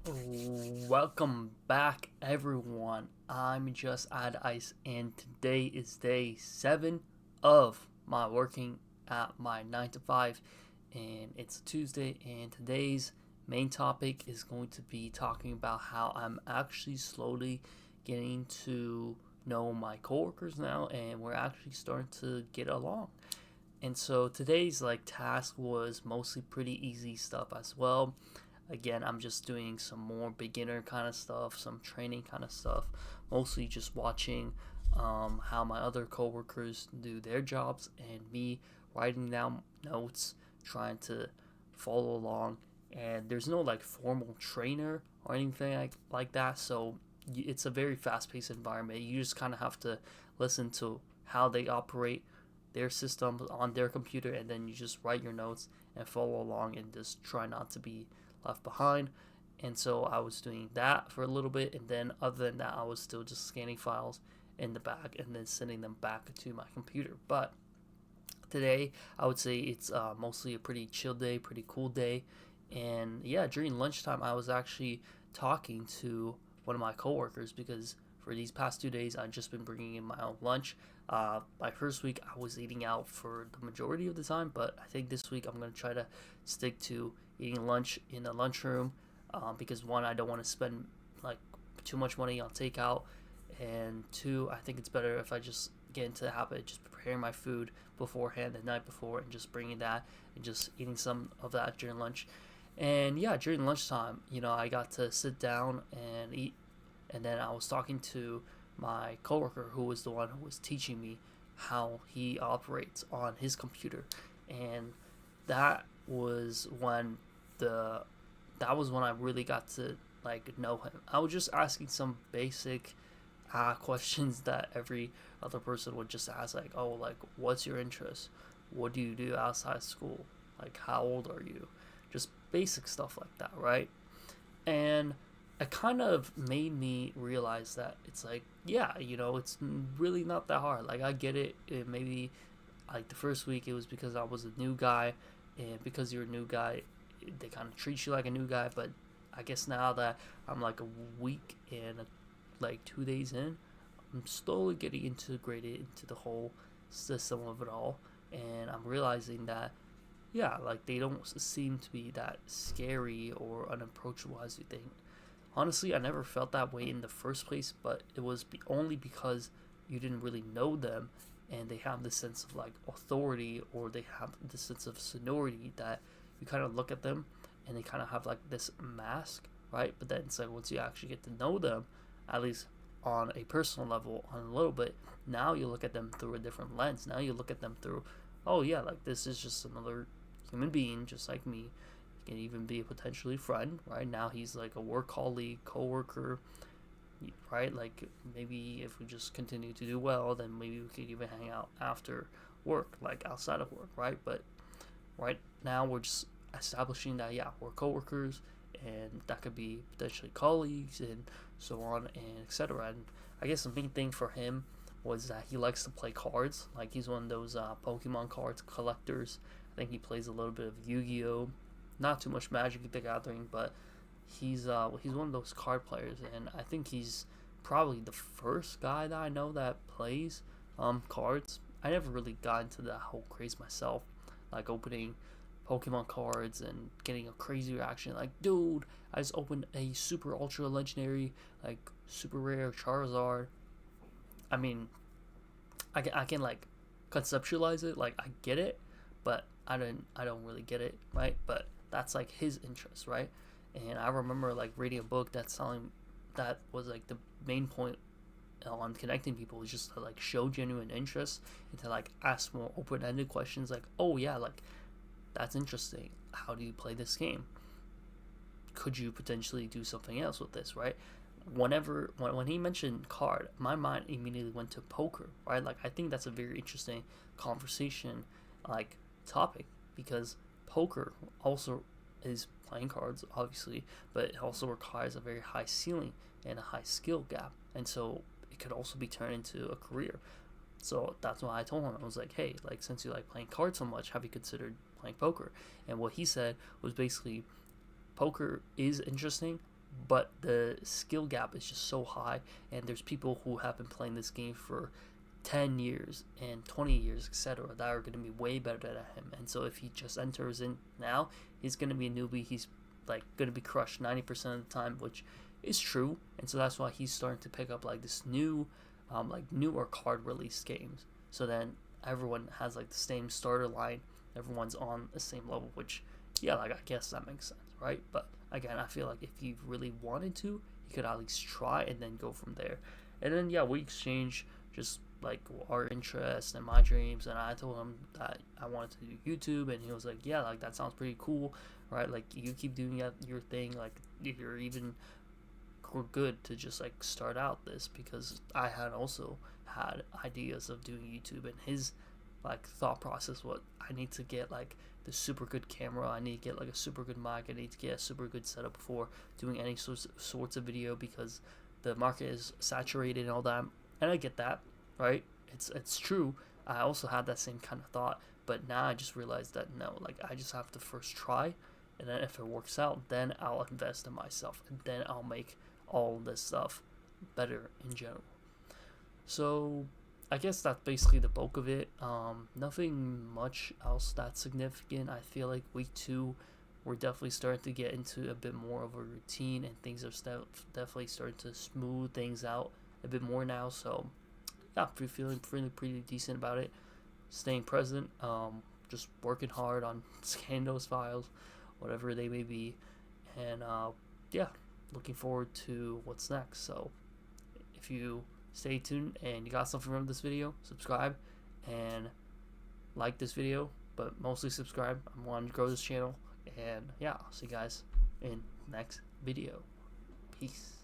Welcome back, everyone. I'm just Ad Ice, and today is day 7 of my working at my 9 to 5, and it's Tuesday. And today's main topic is going to be talking about how I'm actually slowly getting to know my coworkers now, and we're actually starting to get along. And so today's task was mostly pretty easy stuff as well. Again, I'm just doing some more beginner kind of stuff, some training kind of stuff, mostly just watching how my other coworkers do their jobs and me writing down notes, trying to follow along. And there's no formal trainer or anything like that, so it's a very fast-paced environment. You just kind of have to listen to how they operate their system on their computer, and then you just write your notes and follow along and just try not to be left behind. And so I was doing that for a little bit, and then other than that, I was still just scanning files in the back and then sending them back to my computer. But today, I would say it's mostly a pretty chill day, pretty cool day. And yeah, during lunchtime, I was actually talking to one of my coworkers because for these past 2 days, I've just been bringing in my own lunch. My first week, I was eating out for the majority of the time, but I think this week I'm going to try to stick to eating lunch in the lunchroom because one, I don't want to spend like too much money on takeout, and two, I think it's better if I just get into the habit of just preparing my food beforehand the night before and just bringing that and just eating some of that during lunch. And yeah, during lunchtime, I got to sit down and eat, and then I was talking to my coworker who was the one who was teaching me how he operates on his computer, and that was when the that was when I really got to know him. I was just asking some basic questions that every other person would just ask, like, oh, like, what's your interest? What do you do outside school? Like, how old are you? Just basic stuff like that, right? And it kind of made me realize that it's like, yeah, it's really not that hard. Like, I get it. It maybe like the first week it was because I was a new guy, and because you're a new guy, they kind of treat you like a new guy. But I guess now that I'm like a week and like 2 days in, I'm slowly getting integrated into the whole system of it all, and I'm realizing that yeah, like they don't seem to be that scary or unapproachable as you think. Honestly, I never felt that way in the first place, but it was only because you didn't really know them, and they have this sense of authority, or they have this sense of seniority that you kind of look at them and they kind of have like this mask, right? But then it's like once you actually get to know them, at least on a personal level, on a little bit, now you look at them through a different lens. Now you look at them through, oh yeah, like this is just another human being just like me. He can even be a potentially friend, right? Now he's like a work colleague, coworker, right? Like maybe if we just continue to do well, then maybe we could even hang out after work, like outside of work, right? But right now we're just establishing that yeah, we're coworkers, and that could be potentially colleagues and so on and etc. And I guess the main thing for him was that he likes to play cards. Like he's one of those Pokemon cards collectors. I think he plays a little bit of Yu-Gi-Oh, not too much Magic the Gathering, but he's one of those card players, and I think he's probably the first guy that I know that plays cards. I never really got into that whole craze myself, like opening Pokemon cards and getting a crazy reaction, like, dude, I just opened a super ultra legendary, like super rare Charizard. I mean, I can like conceptualize it, like I get it, but I don't really get it, right? But that's like his interest, right? And I remember like reading a book that's telling that was like the main point on connecting people is just to like show genuine interest and to like ask more open-ended questions, like, oh yeah, like that's interesting, how do you play this game, could you potentially do something else with this, right? When he mentioned card, my mind immediately went to poker, right? Like I think that's a very interesting conversation, like topic, because poker also is playing cards, obviously, but it also requires a very high ceiling and a high skill gap, and so it could also be turned into a career. So that's why I told him, I was like, hey, like since you like playing cards so much, have you considered playing poker? And what he said was basically, poker is interesting, but the skill gap is just so high, and there's people who have been playing this game for 10 years and 20 years, etc., that are going to be way better than him. And so if he just enters in now, he's going to be a newbie. He's like going to be crushed 90% of the time, which is true. And so that's why he's starting to pick up like this new like newer card release games. So then everyone has like the same starter line, everyone's on the same level, which, yeah, like I guess that makes sense, right? But again, I feel like if he really wanted to, he could at least try and then go from there. And then, yeah, we exchange just like our interests and my dreams, and I told him that I wanted to do YouTube, and he was like, yeah, like that sounds pretty cool, right? Like you keep doing your thing, like you're even good to just like start out this, because I had also had ideas of doing YouTube, and his like thought process was, I need to get like the super good camera, I need to get like a super good mic, I need to get a super good setup before doing any sorts of video, because the market is saturated and all that. And I get that, right? It's true. I also had that same kind of thought, but now I just realized that no, like I just have to first try, and then if it works out, then I'll invest in myself, and then I'll make all this stuff better in general. So I guess that's basically the bulk of it. Nothing much else that's significant. I feel like week 2, we're definitely starting to get into a bit more of a routine, and things are definitely starting to smooth things out a bit more now. So yeah, feeling pretty decent about it. Staying present, just working hard on scanning those files, whatever they may be, and yeah, looking forward to what's next. So if you stay tuned and you got something from this video, subscribe and like this video, but mostly subscribe. I want to grow this channel, and yeah, I'll see you guys in the next video. Peace.